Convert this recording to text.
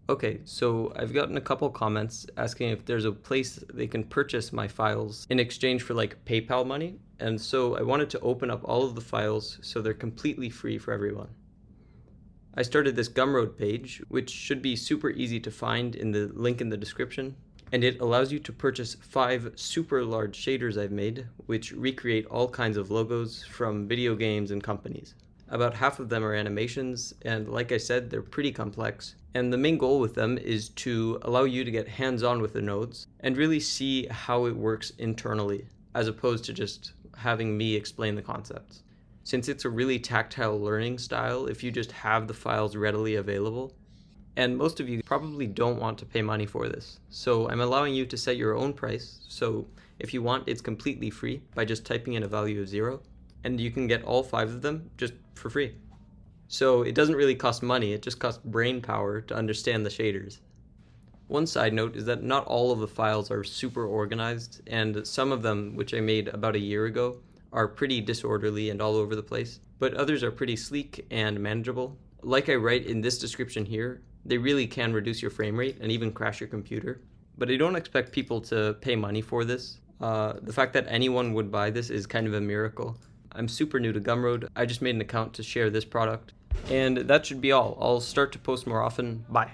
Okay, so I've gotten a couple comments asking if there's a place they can purchase my files in exchange for like PayPal money, and so I wanted to open up all of the files so they're completely free for everyone. I started this Gumroad page, which should be super easy to find in the link in the description, and it allows you to purchase 5 super large shaders I've made, which recreate all kinds of logos from video games and companies. About half of them are animations, and like I said, they're pretty complex. And the main goal with them is to allow you to get hands-on with the nodes and really see how it works internally, as opposed to just having me explain the concepts. Since it's a really tactile learning style, if you just have the files readily available, and most of you probably don't want to pay money for this, so I'm allowing you to set your own price. So if you want, it's completely free by just typing in a value of 0, and you can get all 5 of them just for free. So it doesn't really cost money, it just costs brain power to understand the shaders. One side note is that not all of the files are super organized, and some of them, which I made about a year ago, are pretty disorderly and all over the place, but others are pretty sleek and manageable. Like I write in this description here, they really can reduce your frame rate and even crash your computer. But I don't expect people to pay money for this. The fact that anyone would buy this is kind of a miracle. I'm super new to Gumroad. I just made an account to share this product. And that should be all. I'll start to post more often. Bye.